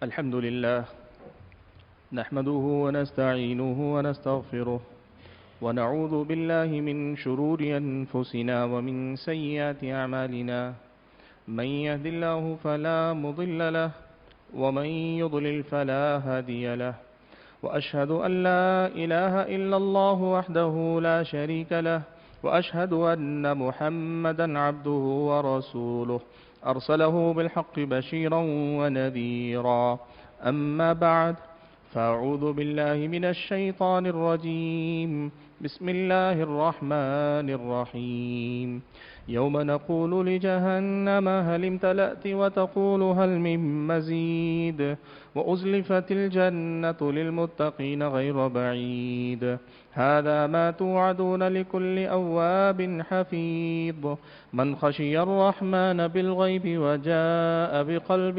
الحمد لله نحمده ونستعينه ونستغفره ونعوذ بالله من شرور أنفسنا ومن سيئات أعمالنا من يهد الله فلا مضل له ومن يضلل فلا هادي له وأشهد أن لا إله إلا الله وحده لا شريك له وأشهد أن محمدا عبده ورسوله أرسله بالحق بشيرا ونذيرا أما بعد فأعوذ بالله من الشيطان الرجيم بسم الله الرحمن الرحيم يوم نقول لجهنم هل امتلأت وتقول هل من مزيد وأزلفت الجنة للمتقين غير بعيد هذا ما توعدون لكل أواب حفيظ من خشي الرحمن بالغيب وجاء بقلب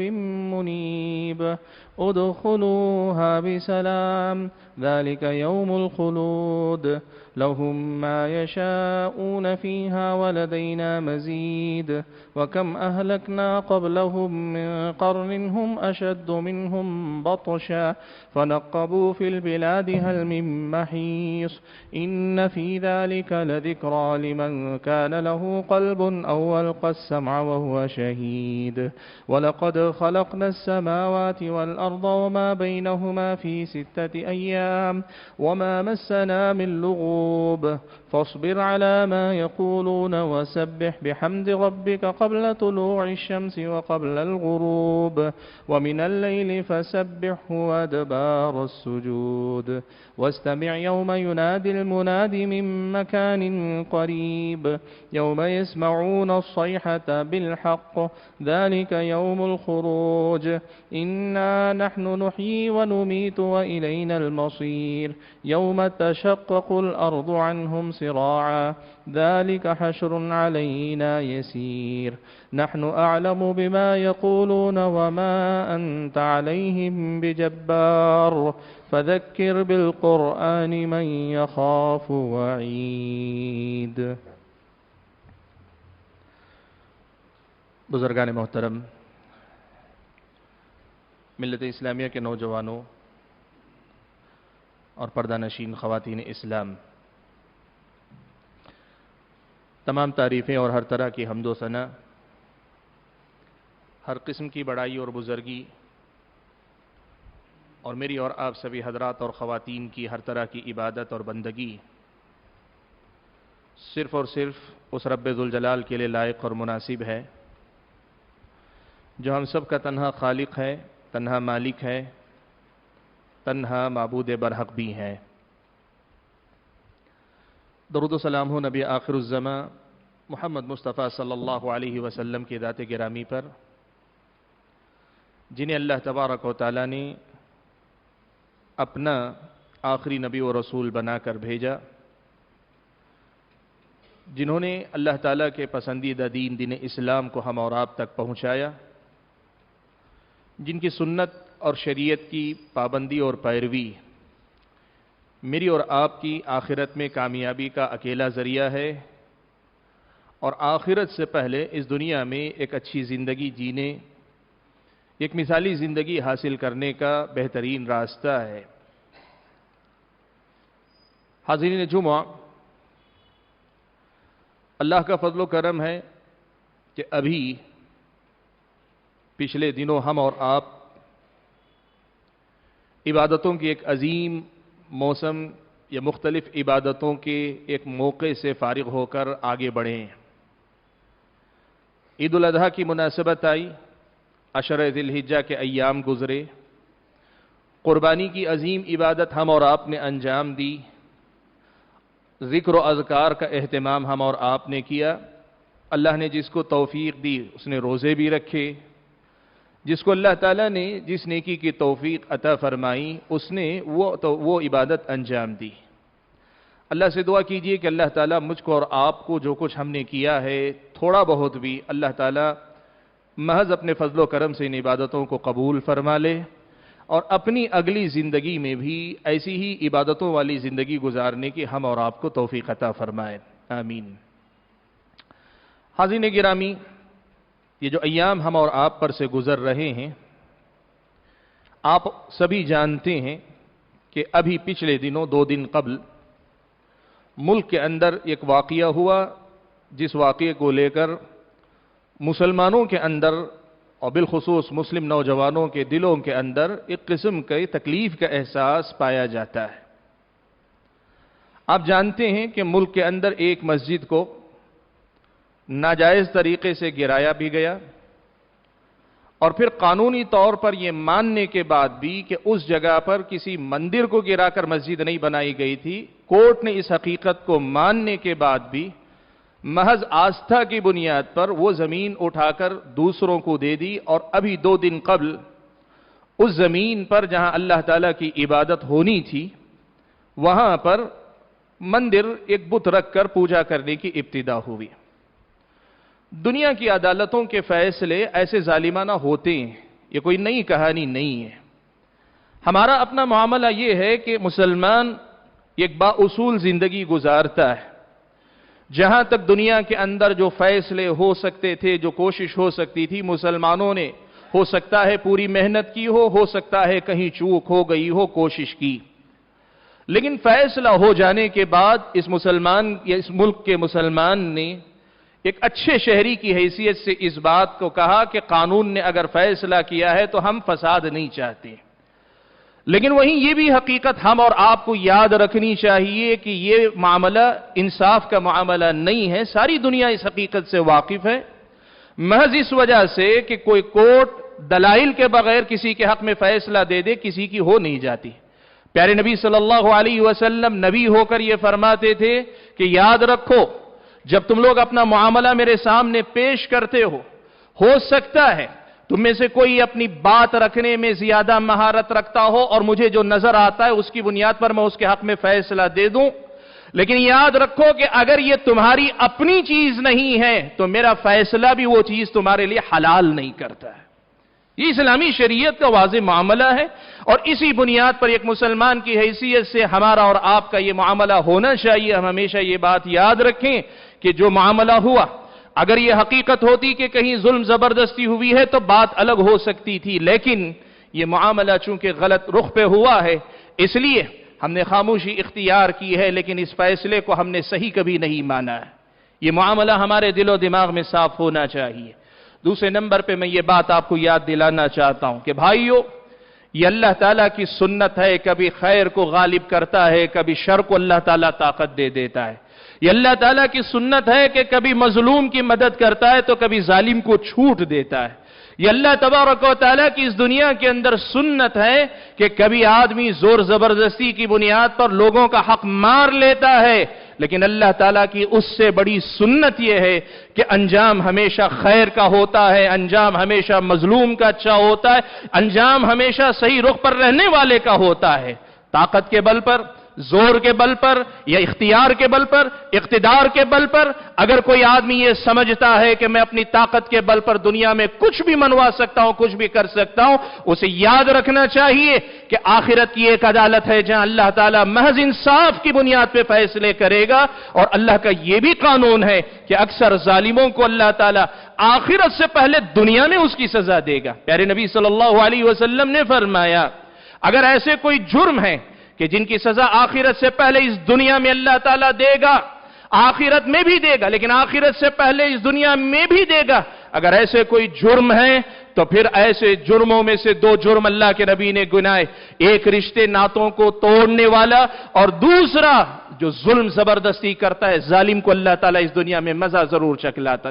منيب ادخلوها بسلام ذلك يوم الخلود لهم ما يشاءون فيها ولدينا مزيد وكم أهلكنا قبلهم من قرن هم أشد منهم بطشا فنقبوا في البلاد هل من محيص إن في ذلك لذكرى لمن كان له قلب أو ألقى السمع وهو شهيد ولقد خلقنا السماوات والأرض وما بينهما في 6 أيام وما مسنا من لغوب فاصبر على ما يقولون وسبح بحمد ربك قبل طلوع الشمس وقبل الغروب ومن الليل فسبحه وأدبار السجود واستمع يوم ينادي المناد من مكان قريب يوم يسمعون الصيحة بالحق ذلك يوم الخروج إنا نحن نحيي ونميت وإلينا المصير يوم تشقق الأرض عنهم سراعا ذلك حشر علينا يسير نحن أعلم بما يقولون وما أنت عليهم بجبار فذكر بالقرآن من يخاف وعيد. بزرگان محترم، ملت اسلامیہ کے نوجوانوں اور پردہ نشین خواتین اسلام، تمام تعریفیں اور ہر طرح کی حمد و ثنا، ہر قسم کی بڑائی اور بزرگی اور میری اور آپ سبھی حضرات اور خواتین کی ہر طرح کی عبادت اور بندگی صرف اور صرف اس رب ذوالجلال کے لیے لائق اور مناسب ہے جو ہم سب کا تنہا خالق ہے، تنہا مالک ہے، تنہا معبود برحق بھی ہے۔ درود و سلام ہو نبی آخر الزماں محمد مصطفیٰ صلی اللہ علیہ وسلم کی ذات گرامی پر، جنہیں اللہ تبارک و تعالیٰ نے اپنا آخری نبی و رسول بنا کر بھیجا، جنہوں نے اللہ تعالیٰ کے پسندیدہ دین اسلام کو ہم اور آپ تک پہنچایا، جن کی سنت اور شریعت کی پابندی اور پیروی میری اور آپ کی آخرت میں کامیابی کا اکیلا ذریعہ ہے، اور آخرت سے پہلے اس دنیا میں ایک اچھی زندگی جینے، ایک مثالی زندگی حاصل کرنے کا بہترین راستہ ہے۔ حاضرین جمعہ، اللہ کا فضل و کرم ہے کہ ابھی پچھلے دنوں ہم اور آپ عبادتوں کی ایک عظیم موسم یا مختلف عبادتوں کے ایک موقع سے فارغ ہو کر آگے بڑھے ہیں۔ عید الاضحیٰ کی مناسبت آئی، عشرہ ذی الحجہ کے ایام گزرے، قربانی کی عظیم عبادت ہم اور آپ نے انجام دی، ذکر و اذکار کا اہتمام ہم اور آپ نے کیا۔ اللہ نے جس کو توفیق دی اس نے روزے بھی رکھے، جس کو اللہ تعالیٰ نے جس نیکی کی توفیق عطا فرمائی اس نے وہ عبادت انجام دی۔ اللہ سے دعا کیجئے کہ اللہ تعالیٰ مجھ کو اور آپ کو جو کچھ ہم نے کیا ہے تھوڑا بہت بھی اللہ تعالیٰ محض اپنے فضل و کرم سے ان عبادتوں کو قبول فرما لے، اور اپنی اگلی زندگی میں بھی ایسی ہی عبادتوں والی زندگی گزارنے کی ہم اور آپ کو توفیق عطا فرمائے، آمین۔ حاضرین گرامی، یہ جو ایام ہم اور آپ پر سے گزر رہے ہیں، آپ سبھی جانتے ہیں کہ ابھی پچھلے دنوں 2 دن قبل ملک کے اندر ایک واقعہ ہوا، جس واقعے کو لے کر مسلمانوں کے اندر اور بالخصوص مسلم نوجوانوں کے دلوں کے اندر ایک قسم کے تکلیف کا احساس پایا جاتا ہے۔ آپ جانتے ہیں کہ ملک کے اندر ایک مسجد کو ناجائز طریقے سے گرایا بھی گیا، اور پھر قانونی طور پر یہ ماننے کے بعد بھی کہ اس جگہ پر کسی مندر کو گرا کر مسجد نہیں بنائی گئی تھی، کورٹ نے اس حقیقت کو ماننے کے بعد بھی محض آستھا کی بنیاد پر وہ زمین اٹھا کر دوسروں کو دے دی، اور ابھی 2 دن قبل اس زمین پر جہاں اللہ تعالیٰ کی عبادت ہونی تھی وہاں پر مندر ایک بت رکھ کر پوجا کرنے کی ابتدا ہوئی۔ دنیا کی عدالتوں کے فیصلے ایسے ظالمانہ ہوتے ہیں، یہ کوئی نئی کہانی نہیں ہے۔ ہمارا اپنا معاملہ یہ ہے کہ مسلمان ایک با اصول زندگی گزارتا ہے، جہاں تک دنیا کے اندر جو فیصلے ہو سکتے تھے، جو کوشش ہو سکتی تھی، مسلمانوں نے ہو سکتا ہے پوری محنت کی ہو سکتا ہے کہیں چوک ہو گئی ہو، کوشش کی، لیکن فیصلہ ہو جانے کے بعد اس مسلمان یا اس ملک کے مسلمان نے ایک اچھے شہری کی حیثیت سے اس بات کو کہا کہ قانون نے اگر فیصلہ کیا ہے تو ہم فساد نہیں چاہتے۔ لیکن وہیں یہ بھی حقیقت ہم اور آپ کو یاد رکھنی چاہیے کہ یہ معاملہ انصاف کا معاملہ نہیں ہے۔ ساری دنیا اس حقیقت سے واقف ہے، محض اس وجہ سے کہ کوئی کورٹ دلائل کے بغیر کسی کے حق میں فیصلہ دے دے کسی کی ہو نہیں جاتی۔ پیارے نبی صلی اللہ علیہ وسلم نبی ہو کر یہ فرماتے تھے کہ یاد رکھو، جب تم لوگ اپنا معاملہ میرے سامنے پیش کرتے ہو سکتا ہے تم میں سے کوئی اپنی بات رکھنے میں زیادہ مہارت رکھتا ہو اور مجھے جو نظر آتا ہے اس کی بنیاد پر میں اس کے حق میں فیصلہ دے دوں، لیکن یاد رکھو کہ اگر یہ تمہاری اپنی چیز نہیں ہے تو میرا فیصلہ بھی وہ چیز تمہارے لیے حلال نہیں کرتا ہے۔ یہ اسلامی شریعت کا واضح معاملہ ہے، اور اسی بنیاد پر ایک مسلمان کی حیثیت سے ہمارا اور آپ کا یہ معاملہ ہونا چاہیے۔ ہم ہمیشہ یہ بات یاد رکھیں کہ جو معاملہ ہوا، اگر یہ حقیقت ہوتی کہ کہیں ظلم زبردستی ہوئی ہے تو بات الگ ہو سکتی تھی، لیکن یہ معاملہ چونکہ غلط رخ پہ ہوا ہے اس لیے ہم نے خاموشی اختیار کی ہے، لیکن اس فیصلے کو ہم نے صحیح کبھی نہیں مانا ہے۔ یہ معاملہ ہمارے دل و دماغ میں صاف ہونا چاہیے۔ دوسرے نمبر پہ میں یہ بات آپ کو یاد دلانا چاہتا ہوں کہ بھائیو، یہ اللہ تعالیٰ کی سنت ہے، کبھی خیر کو غالب کرتا ہے، کبھی شر کو اللہ تعالیٰ طاقت دے دیتا ہے۔ یہ اللہ تعالیٰ کی سنت ہے کہ کبھی مظلوم کی مدد کرتا ہے تو کبھی ظالم کو چھوٹ دیتا ہے۔ یہ اللہ تبارک و تعالیٰ کی اس دنیا کے اندر سنت ہے کہ کبھی آدمی زور زبردستی کی بنیاد پر لوگوں کا حق مار لیتا ہے، لیکن اللہ تعالیٰ کی اس سے بڑی سنت یہ ہے کہ انجام ہمیشہ خیر کا ہوتا ہے، انجام ہمیشہ مظلوم کا اچھا ہوتا ہے، انجام ہمیشہ صحیح رخ پر رہنے والے کا ہوتا ہے۔ طاقت کے بل پر، زور کے بل پر یا اختیار کے بل پر، اقتدار کے بل پر اگر کوئی آدمی یہ سمجھتا ہے کہ میں اپنی طاقت کے بل پر دنیا میں کچھ بھی منوا سکتا ہوں، کچھ بھی کر سکتا ہوں، اسے یاد رکھنا چاہیے کہ آخرت کی ایک عدالت ہے جہاں اللہ تعالیٰ محض انصاف کی بنیاد پہ فیصلے کرے گا، اور اللہ کا یہ بھی قانون ہے کہ اکثر ظالموں کو اللہ تعالیٰ آخرت سے پہلے دنیا میں اس کی سزا دے گا۔ پیارے نبی صلی اللہ علیہ وسلم نے فرمایا اگر ایسے کوئی جرم ہے کہ جن کی سزا آخرت سے پہلے اس دنیا میں اللہ تعالیٰ دے گا، آخرت میں بھی دے گا لیکن آخرت سے پہلے اس دنیا میں بھی دے گا، اگر ایسے کوئی جرم ہے تو پھر ایسے جرموں میں سے 2 جرم اللہ کے نبی نے گنائے، ایک رشتے ناتوں کو توڑنے والا، اور دوسرا جو ظلم زبردستی کرتا ہے، ظالم کو اللہ تعالیٰ اس دنیا میں مزہ ضرور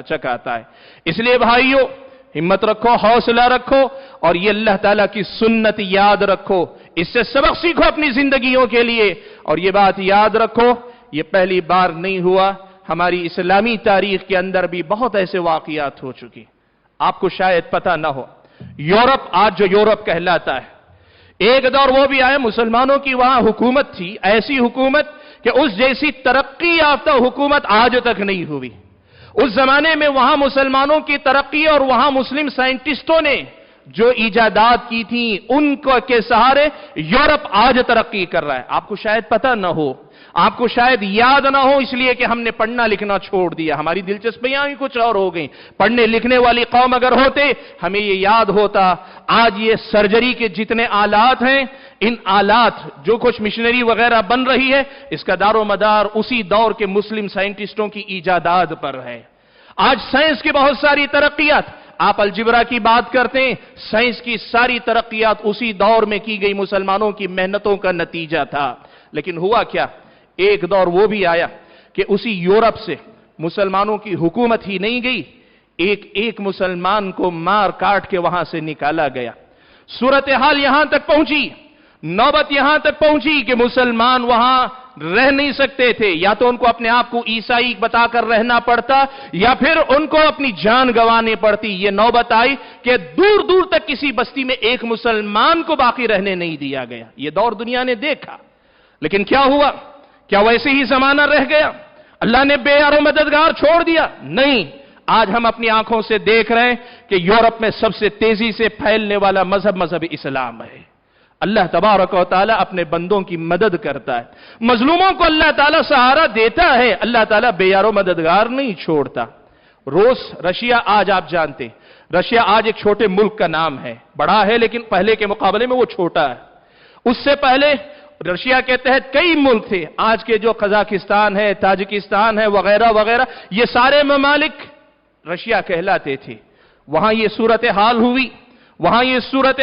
چکاتا ہے۔ اس لیے بھائیو، ہمت رکھو، حوصلہ رکھو، اور یہ اللہ تعالیٰ کی سنت یاد رکھو، اس سے سبق سیکھو اپنی زندگیوں کے لیے، اور یہ بات یاد رکھو یہ پہلی بار نہیں ہوا، ہماری اسلامی تاریخ کے اندر بھی بہت ایسے واقعات ہو چکی۔ آپ کو شاید پتہ نہ ہو، یورپ آج جو یورپ کہلاتا ہے، ایک دور وہ بھی آئے مسلمانوں کی وہاں حکومت تھی، ایسی حکومت کہ اس جیسی ترقی یافتہ حکومت آج تک نہیں ہوئی۔ اس زمانے میں وہاں مسلمانوں کی ترقی اور وہاں مسلم سائنٹسٹوں نے जो इजादात की थी उनको के सहारे यूरोप आज तरक्की कर रहा है। आपको शायद पता ना हो, आपको शायद याद ना हो, इसलिए कि हमने पढ़ना लिखना छोड़ दिया, हमारी दिलचस्पियां ही कुछ और हो गई। पढ़ने लिखने वाली कौम अगर होते हमें ये याद होता। आज ये सर्जरी के जितने आलात हैं, इन आलात जो कुछ मिशनरी वगैरह बन रही है, इसका दारो मदार उसी दौर के मुस्लिम साइंटिस्टों की इजादात पर है। आज साइंस की बहुत सारी तरक्कियात, आप अलजिब्रा की बात करते हैं, साइंस की सारी तरक्कियात उसी दौर में की गई मुसलमानों की मेहनतों का नतीजा था। लेकिन हुआ क्या, एक दौर वो भी आया कि उसी यूरोप से मुसलमानों की हुकूमत ही नहीं गई, एक एक मुसलमान को मार काट के वहां से निकाला गया। सूरत हाल यहां तक पहुंची, नौबत यहां तक पहुंची कि मुसलमान वहां रह नहीं सकते थे। या तो उनको अपने आप को ईसाई बताकर रहना पड़ता या फिर उनको अपनी जान गंवानी पड़ती। यह नौबत आई कि दूर दूर तक किसी बस्ती में एक मुसलमान को बाकी रहने नहीं दिया गया। यह दौर दुनिया ने देखा। लेकिन क्या हुआ, क्या वैसे ही जमाना रह गया? अल्लाह ने बेयारो मददगार छोड़ दिया? नहीं। आज हम अपनी आंखों से देख रहे हैं कि यूरोप में सबसे तेजी से फैलने वाला मजहब इस्लाम है। अल्लाह तबारक व तआला अपने बंदों की मदद करता है, मजलूमों को अल्लाह ताला सहारा देता है। अल्लाह ताला बेयारो मददगार नहीं छोड़ता। रूस, रशिया, आज आप जानते हैं रशिया आज एक छोटे मुल्क का नाम है, बड़ा है लेकिन पहले के मुकाबले में वो छोटा है। उससे पहले रशिया के तहत कई मुल्क थे। आज के जो कजाकिस्तान है, ताजिकिस्तान है वगैरह वगैरह, ये सारे ममालिक रशिया कहलाते थे। वहां ये सूरत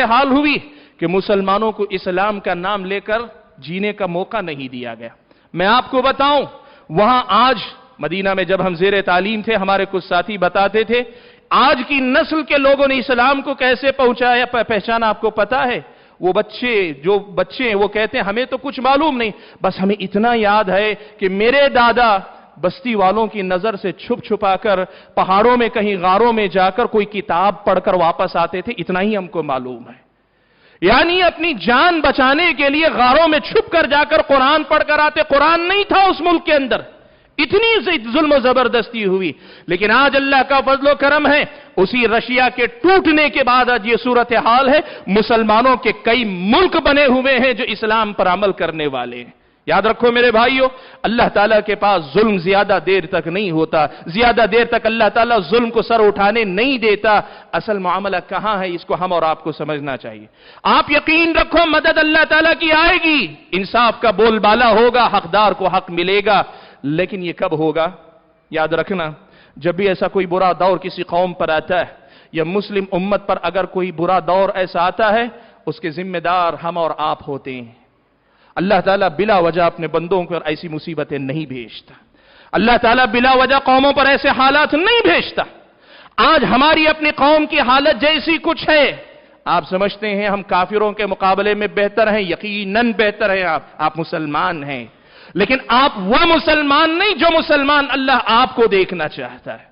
हाल हुई कि मुसलमानों को इस्लाम का नाम लेकर जीने का मौका नहीं दिया गया। मैं आपको बताऊं, वहां आज मदीना में जब हम जेर तालीम थे, हमारे कुछ साथी बताते थे, आज की नस्ल के लोगों ने इस्लाम को कैसे पहचाना आपको पता है? वो बच्चे हैं वो कहते हैं हमें तो कुछ मालूम नहीं, बस हमें इतना याद है कि मेरे दादा बस्ती वालों की नजर से छुप छुपाकर पहाड़ों में कहीं गारों में जाकर कोई किताब पढ़कर वापस आते थे, इतना ही हमको मालूम है। यानी अपनी जान बचाने के लिए गारों में छुप कर जाकर कुरान पढ़कर आते। कुरान नहीं था उस मुल्क के अंदर, इतनी जुल्म जबरदस्ती हुई। लेकिन आज अल्लाह का फजलो करम है, उसी रशिया के टूटने के बाद आज ये सूरत हाल है। मुसलमानों के कई मुल्क बने हुए हैं जो इस्लाम पर अमल करने वाले हैं। याद रखो मेरे भाइयों, अल्लाह ताला के पास जुल्म ज्यादा देर तक नहीं होता, ज्यादा देर तक अल्लाह ताला जुल्म को सर उठाने नहीं देता। असल मामला कहां है, इसको हम और आपको समझना चाहिए। आप यकीन रखो, मदद अल्लाह ताला की आएगी, इंसाफ का बोलबाला होगा, हकदार को हक मिलेगा। लेकिन यह कब होगा? याद रखना, जब भी ऐसा कोई बुरा दौर किसी कौम पर आता है या मुस्लिम उम्मत पर अगर कोई बुरा दौर ऐसा आता है, उसके जिम्मेदार हम और आप होते हैं। अल्लाह ताला बिला वजह अपने बंदों पर ऐसी मुसीबतें नहीं भेजता। अल्लाह ताला बिला वजह कौमों पर ऐसे हालात नहीं भेजता। आज हमारी अपनी कौम की हालत जैसी कुछ है, आप समझते हैं हम काफिरों के मुकाबले में बेहतर हैं, यकीनन बेहतर हैं। आप मुसलमान हैं, लेकिन आप वह मुसलमान नहीं जो मुसलमान अल्लाह आपको देखना चाहता है।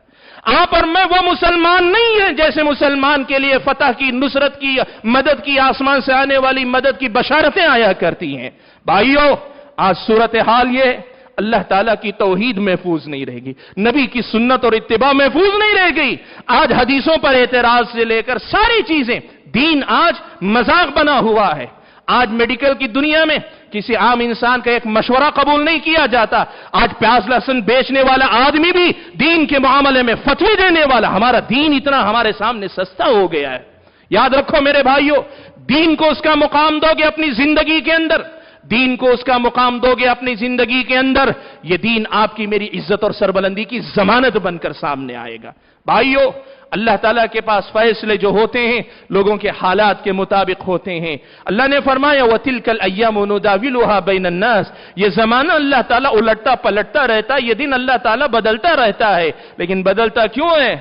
आप और मैं वो मुसलमान नहीं है जैसे मुसलमान के लिए फतह की, नुसरत की, मदद की, आसमान से आने वाली मदद की बशारतें आया करती हैं। भाइयों, आज सूरत हाल ये, अल्लाह ताला की तौहीद महफूज नहीं रहेगी, नबी की सुन्नत और इत्तिबा महफूज नहीं रह गई। आज हदीसों पर एतराज से लेकर सारी चीजें, दीन आज मजाक बना हुआ है। आज मेडिकल की दुनिया में किसी आम इंसान का एक मशवरा कबूल नहीं किया जाता। आज प्याज लहसुन बेचने वाला आदमी भी दीन के मामले में फतवे देने वाला। हमारा दीन इतना हमारे सामने सस्ता हो गया है। याद रखो मेरे भाइयों, दीन को उसका मुकाम दोगे अपनी जिंदगी के अंदर, दीन को उसका मुकाम दोगे अपनी जिंदगी के अंदर, यह दीन आपकी मेरी इज्जत और सरबलंदी की जमानत बनकर सामने आएगा। भाइयों, अल्लाह ताला के पास फैसले जो होते हैं लोगों के हालात के मुताबिक होते हैं। अल्लाह ने फरमाया वतिलकल अय्यामु नुदाविलुहा बैनन नास, ये जमाना अल्लाह ताला उलटता पलटता रहता है, ये दिन अल्लाह ताला बदलता रहता है। लेकिन बदलता क्यों है?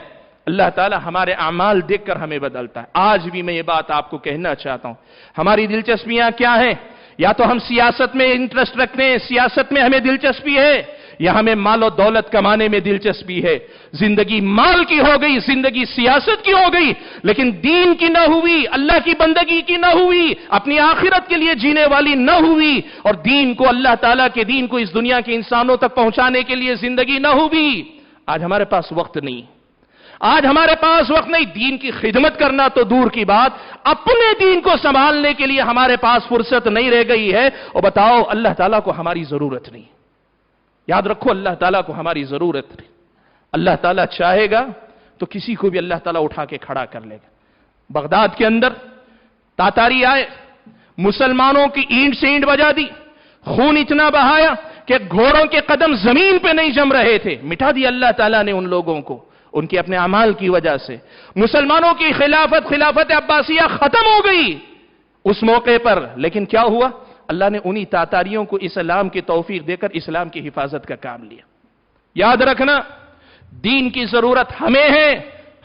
अल्लाह ताला हमारे अमाल देखकर हमें बदलता है। आज भी मैं ये बात आपको कहना चाहता हूं, हमारी दिलचस्पियां क्या हैं? या तो हम सियासत में इंटरेस्ट रखते हैं, सियासत में हमें दिलचस्पी है, या हमें माल और दौलत कमाने में दिलचस्पी है। जिंदगी माल की हो गई, जिंदगी सियासत की हो गई, लेकिन दीन की ना हुई, अल्लाह की बंदगी की ना हुई, अपनी आखिरत के लिए जीने वाली ना हुई, और दीन को, अल्लाह ताला के दीन को इस दुनिया के इंसानों तक पहुंचाने के लिए जिंदगी ना हुई। आज हमारे पास वक्त नहीं, आज हमारे पास वक्त नहीं, दीन की खिदमत करना तो दूर की बात, अपने दीन को संभालने के लिए हमारे पास फुर्सत नहीं रह गई है। और बताओ, अल्लाह ताला को हमारी जरूरत नहीं। याद रखो, अल्लाह ताला को हमारी जरूरत नहीं। अल्लाह ताला चाहेगा तो किसी को भी अल्लाह ताला उठा के खड़ा कर लेगा। बगदाद के अंदर तातारी आए, मुसलमानों की ईंट से ईंट बजा दी, खून इतना बहाया कि घोड़ों के कदम जमीन पे नहीं जम रहे थे। मिटा दिया अल्लाह ताला ने उन लोगों को, उनके अपने अमाल की वजह से। मुसलमानों की खिलाफत अब्बासिया खत्म हो गई उस मौके पर। लेकिन क्या हुआ, अल्लाह ने उन्हीं तातारियों को इस्लाम की तौफीक देकर इस्लाम की हिफाजत का काम लिया। याद रखना, दीन की जरूरत हमें है,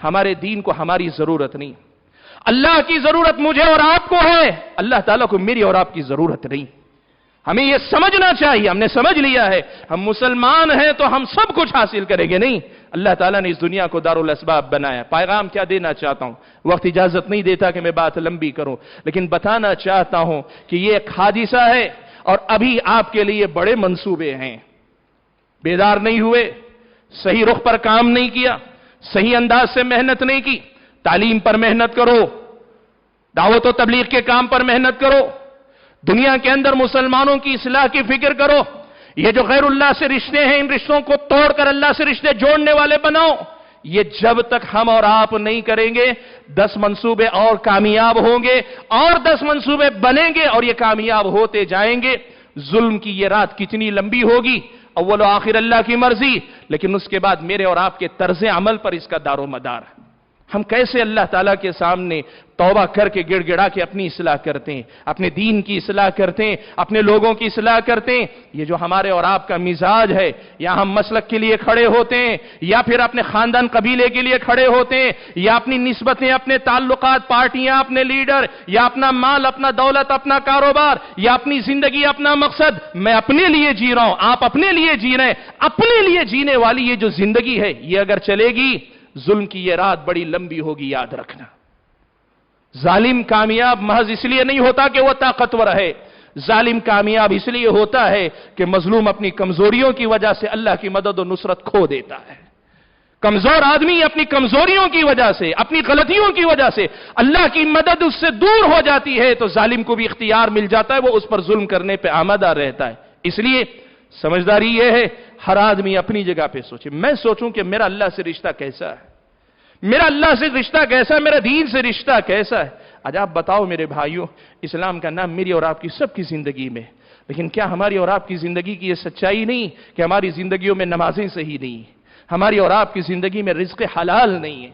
हमारे दीन को हमारी जरूरत नहीं। अल्लाह की जरूरत मुझे और आपको है, अल्लाह ताला को मेरी और आपकी जरूरत नहीं। हमें यह समझना चाहिए। हमने समझ लिया है हम मुसलमान हैं तो हम सब कुछ हासिल करेंगे, नहीं। अल्लाह ताला ने इस दुनिया को दारुल अस्बाब बनाया। पैगाम क्या देना चाहता हूं, वक्त इजाजत नहीं देता कि मैं बात लंबी करूं, लेकिन बताना चाहता हूं कि यह एक हादिसा है और अभी आपके लिए बड़े मंसूबे हैं। बेदार नहीं हुए, सही रुख पर काम नहीं किया, सही अंदाज से मेहनत नहीं की। तालीम पर मेहनत करो, दावत और तबलीग के काम पर मेहनत करो, दुनिया के अंदर मुसलमानों की इस्लाह की फिक्र करो। ये जो गैरुल्लाह से रिश्ते हैं, इन रिश्तों को तोड़कर अल्लाह से रिश्ते जोड़ने वाले बनाओ। ये जब तक हम और आप नहीं करेंगे, 10 मंसूबे और कामयाब होंगे और 10 मंसूबे बनेंगे और ये कामयाब होते जाएंगे। जुल्म की ये रात कितनी लंबी होगी, अव्वल और आखिर अल्लाह की मर्जी, लेकिन उसके बाद मेरे और आपके तर्ज अमल पर इसका दारो मदार है। हम कैसे अल्लाह ताला के सामने तौबा करके गिड़गिड़ा के अपनी इस्लाह करते हैं, अपने दीन की इस्लाह करते हैं, अपने लोगों की इस्लाह करते हैं। ये जो हमारे और आपका मिजाज है, या हम मसलक के लिए खड़े होते हैं, या फिर अपने खानदान कबीले के लिए खड़े होते हैं, या अपनी निस्बतें, अपने ताल्लुकात, पार्टियां, अपने लीडर, या अपना माल, अपना दौलत, अपना कारोबार, या अपनी जिंदगी, अपना मकसद, मैं अपने लिए जी रहा हूं, आप अपने लिए जी रहे हैं। अपने लिए जीने वाली ये जो जिंदगी है, ये अगर चलेगी, जुल्म की ये रात बड़ी लंबी होगी। याद रखना, जालिम कामयाब महज इसलिए नहीं होता कि वह ताकतवर है, जालिम कामयाब इसलिए होता है कि मजलूम अपनी कमजोरियों की वजह से अल्लाह की मदद और नुसरत खो देता है। कमजोर आदमी अपनी कमजोरियों की वजह से, अपनी गलतियों की वजह से अल्लाह की मदद उससे दूर हो जाती है, तो जालिम को भी इख्तियार मिल जाता है, वो उस पर जुल्म करने पर आमादा रहता है। इसलिए समझदारी यह है, हर आदमी अपनी जगह पे सोचे। मैं सोचूं कि मेरा अल्लाह से रिश्ता कैसा है, मेरा अल्लाह से रिश्ता कैसा है, मेरा दीन से रिश्ता कैसा है। आज आप बताओ मेरे भाइयों, इस्लाम का नाम मेरी और आपकी सबकी जिंदगी में, लेकिन क्या हमारी और आपकी जिंदगी की यह सच्चाई नहीं कि हमारी जिंदगियों में नमाजें सही नहीं है, हमारी और आपकी जिंदगी में रिज़्क़ हलाल नहीं है।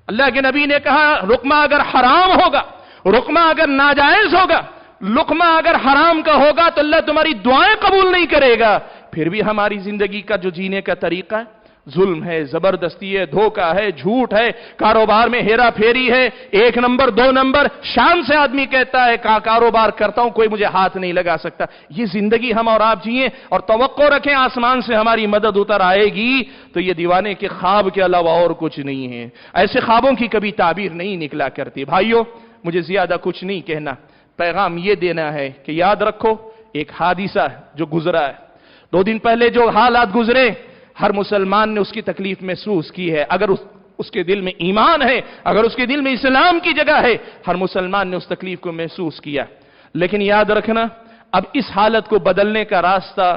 अल्लाह के नबी ने कहा, रुकमा अगर हराम होगा, रुकमा अगर नाजायज होगा, लुकमा अगर हराम का होगा तो अल्लाह तुम्हारी दुआएं कबूल नहीं करेगा। फिर भी हमारी जिंदगी का जो जीने का तरीका है, जुल्म है, जबरदस्ती है, धोखा है, झूठ है, कारोबार में हेरा फेरी है, 1 नंबर 2 नंबर। शान से आदमी कहता है कारोबार करता हूं, कोई मुझे हाथ नहीं लगा सकता। ये जिंदगी हम और आप जिए और तवक्को रखें आसमान से हमारी मदद उतर आएगी, तो ये दीवाने के ख्वाब के अलावा और कुछ नहीं है। ऐसे ख्वाबों की कभी ताबीर नहीं निकला करती। भाइयों, मुझे ज्यादा कुछ नहीं कहना, पैगाम यह देना है कि याद रखो, एक हादिसा जो गुजरा है, 2 दिन पहले जो हालात गुजरे, हर मुसलमान ने उसकी तकलीफ महसूस की है। अगर उसके दिल में ईमान है, अगर उसके दिल में इस्लाम की जगह है, हर मुसलमान ने उस तकलीफ को महसूस किया। लेकिन याद रखना, अब इस हालत को बदलने का रास्ता,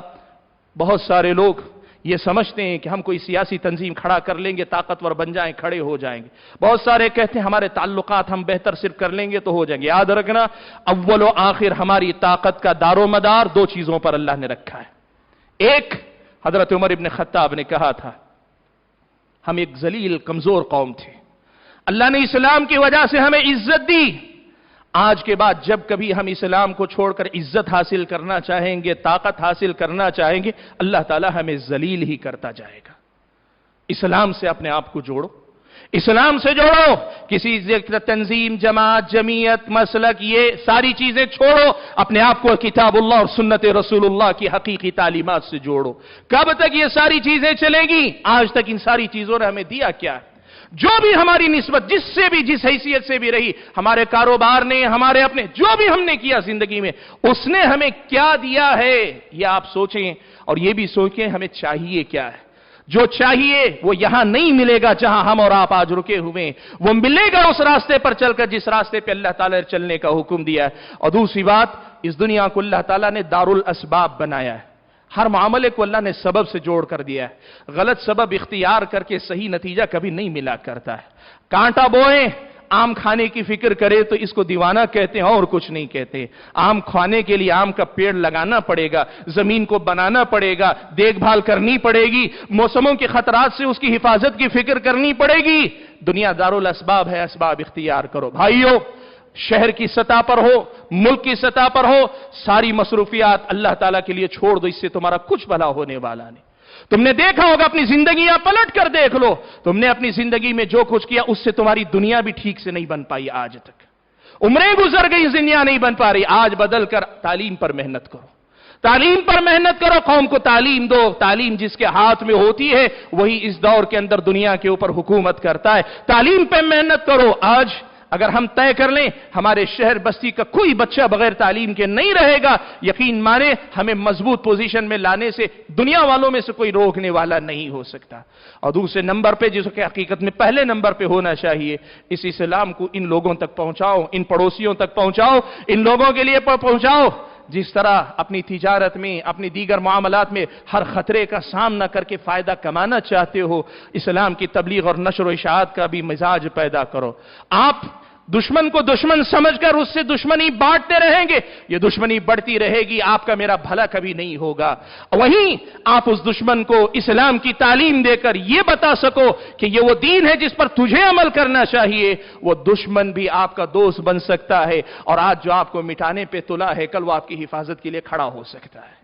बहुत सारे लोग ये समझते हैं कि हम कोई सियासी तंजीम खड़ा कर लेंगे, ताकतवर बन जाएं, खड़े हो जाएंगे। बहुत सारे कहते हैं हमारे ताल्लुकात हम बेहतर सिर्फ कर लेंगे तो हो जाएंगे। याद रखना, अव्वल व आखिर हमारी ताकत का दारोमदार 2 चीजों पर अल्लाह ने रखा है। एक, हजरत उमर इब्न खत्ताब ने कहा था, हम एक जलील कमजोर कौम थे, अल्लाह ने इस्लाम की वजह से हमें इज्जत दी। आज के बाद जब कभी हम इस्लाम को छोड़कर इज्जत हासिल करना चाहेंगे, ताकत हासिल करना चाहेंगे, अल्लाह ताला हमें जलील ही करता जाएगा। इस्लाम से अपने आप को जोड़ो, इस्लाम से जोड़ो। किसी तंजीम, जमात, जमीयत, मसलक, ये सारी चीजें छोड़ो, अपने आप को किताबुल्लाह और सुन्नत रसूलुल्लाह की हकीकी तालीमात से जोड़ो। कब तक ये सारी चीजें चलेंगी? आज तक इन सारी चीजों ने हमें दिया क्या है? जो भी हमारी निस्बत जिससे भी, जिस हैसियत से भी रही, हमारे कारोबार ने, हमारे अपने जो भी हमने किया जिंदगी में, उसने हमें क्या दिया है, यह आप सोचें और यह भी सोचें हमें चाहिए क्या है। जो चाहिए वो यहां नहीं मिलेगा जहां हम और आप आज रुके हुए हैं, वो मिलेगा उस रास्ते पर चलकर जिस रास्ते पे अल्लाह ताला ने चलने का हुक्म दिया है। और दूसरी बात, इस दुनिया को अल्लाह ताला ने दारुल असबाब बनाया है। हर मामले को अल्लाह ने सबब से जोड़ कर दिया है। गलत सबब इख्तियार करके सही नतीजा कभी नहीं मिला करता है। कांटा बोए, आम खाने की फिक्र करे तो इसको दीवाना कहते हैं और कुछ नहीं कहते। आम खाने के लिए आम का पेड़ लगाना पड़ेगा, जमीन को बनाना पड़ेगा, देखभाल करनी पड़ेगी, मौसमों के खतरात से उसकी हिफाजत की फिक्र करनी पड़ेगी। दुनिया दारुल असबाब है, असबाब इख्तियार करो। भाइयों, शहर की सतह पर हो, मुल्क की सतह पर हो, सारी मसरूफियात अल्लाह ताला के लिए छोड़ दो, इससे तुम्हारा कुछ भला होने वाला नहीं। तुमने देखा होगा, अपनी जिंदगी आप पलट कर देख लो, तुमने अपनी जिंदगी में जो कुछ किया उससे तुम्हारी दुनिया भी ठीक से नहीं बन पाई। आज तक उम्रें गुजर गई, दुनिया नहीं बन पा रही। आज बदल कर तालीम पर मेहनत करो, तालीम पर मेहनत करो, कौम को तालीम दो। तालीम जिसके हाथ में होती है वही इस दौर के अंदर दुनिया के ऊपर हुकूमत करता है। तालीम पर मेहनत करो। आज अगर हम तय कर लें हमारे शहर बस्ती का कोई बच्चा बगैर तालीम के नहीं रहेगा, यकीन माने हमें मजबूत पोजीशन में लाने से दुनिया वालों में से कोई रोकने वाला नहीं हो सकता। और दूसरे नंबर पे, जिसके हकीकत में पहले नंबर पे होना चाहिए, इस इस्लाम को इन लोगों तक पहुंचाओ, इन पड़ोसियों तक पहुंचाओ, इन लोगों के लिए पहुंचाओ जिस तरह अपनी तिजारत में, अपनी दीगर मामलात में हर खतरे का सामना करके फायदा कमाना चाहते हो। इस्लाम की तबलीग और नशर व इशाअत का भी मिजाज पैदा करो। आप दुश्मन को दुश्मन समझकर उससे दुश्मनी बांटते रहेंगे, ये दुश्मनी बढ़ती रहेगी, आपका मेरा भला कभी नहीं होगा। वहीं आप उस दुश्मन को इस्लाम की तालीम देकर यह बता सको कि ये वो दीन है जिस पर तुझे अमल करना चाहिए, वो दुश्मन भी आपका दोस्त बन सकता है। और आज जो आपको मिटाने पे तुला है, कल वो आपकी हिफाजत के लिए खड़ा हो सकता है।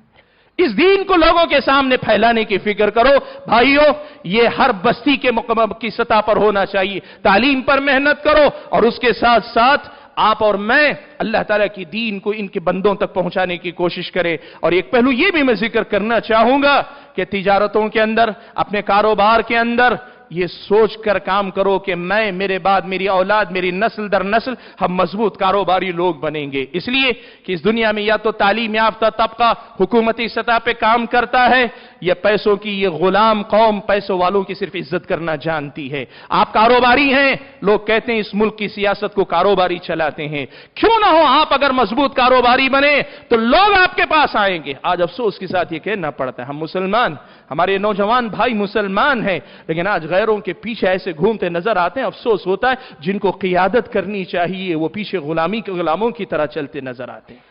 इस दीन को लोगों के सामने फैलाने की फिक्र करो। भाइयों, ये हर बस्ती के मुकम्मल की सतह पर होना चाहिए। तालीम पर मेहनत करो और उसके साथ साथ आप और मैं अल्लाह ताला की दीन को इनके बंदों तक पहुंचाने की कोशिश करें। और एक पहलू ये भी मैं जिक्र करना चाहूंगा कि तिजारतों के अंदर, अपने कारोबार के अंदर ये सोच कर काम करो कि मैं, मेरे बाद मेरी औलाद, मेरी नस्ल दर नस्ल हम मजबूत कारोबारी लोग बनेंगे। इसलिए कि इस दुनिया में या तो तालीम याफ्ता तबका हुकूमती सतह पे काम करता है, या पैसों की ये गुलाम कौम पैसों वालों की सिर्फ इज्जत करना जानती है। आप कारोबारी हैं, लोग कहते हैं इस मुल्क की सियासत को कारोबारी चलाते हैं। क्यों ना हो, आप अगर मजबूत कारोबारी बने तो लोग आपके पास आएंगे। आज अफसोस के साथ ये कहना पड़ता है, हम मुसलमान, हमारे नौजवान भाई मुसलमान हैं, लेकिन आज गैरों के पीछे ऐसे घूमते नजर आते हैं। अफसोस होता है, जिनको क़ियादत करनी चाहिए वो पीछे गुलामों की तरह चलते नजर आते हैं।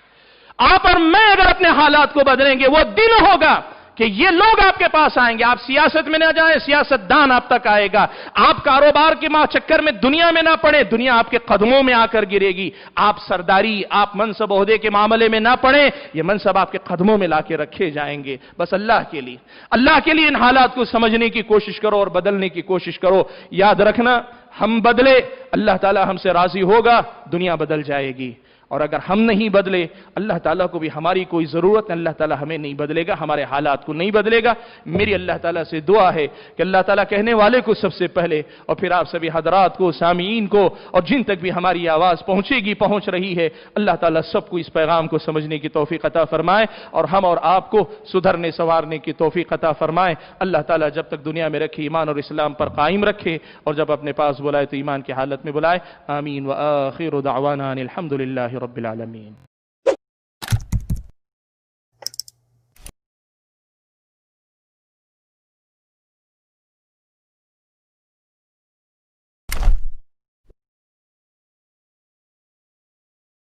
आप और मैं अगर अपने हालात को बदलेंगे, वो दिन होगा कि ये लोग आपके पास आएंगे। आप सियासत में ना जाएं, सियासतदान आप तक आएगा। आप कारोबार के चक्कर में दुनिया में ना पड़े, दुनिया आपके कदमों में आकर गिरेगी। आप सरदारी, आप मनसब ओहदे के मामले में ना पड़े, ये मनसब आपके कदमों में लाके रखे जाएंगे। बस अल्लाह के लिए इन हालात को समझने की कोशिश करो और बदलने की कोशिश करो। याद रखना, हम बदले, अल्लाह ताला हमसे राजी होगा, दुनिया बदल जाएगी। और अगर हम नहीं बदले, अल्लाह ताला को भी हमारी कोई जरूरत नहीं, अल्लाह ताला हमें नहीं बदलेगा, हमारे हालात को नहीं बदलेगा। मेरी अल्लाह ताला से दुआ है कि अल्लाह ताला कहने वाले को सबसे पहले, और फिर आप सभी हजरात को, सामीईन को, और जिन तक भी हमारी आवाज पहुंचेगी, पहुंच रही है, अल्लाह ताला सबको इस पैगाम को समझने की तौफीक अता फरमाए और हम और आपको सुधरने संवारने की तौफीक अता फरमाए। अल्लाह ताला जब तक दुनिया में रखे ईमान और इस्लाम पर कायम रखे, और जब अपने पास बुलाए तो ईमान की हालत में बुलाए। आमीन व आखिरु दावाना अनिल हम्दुलिल्लाहि रब्बिल आलमीन।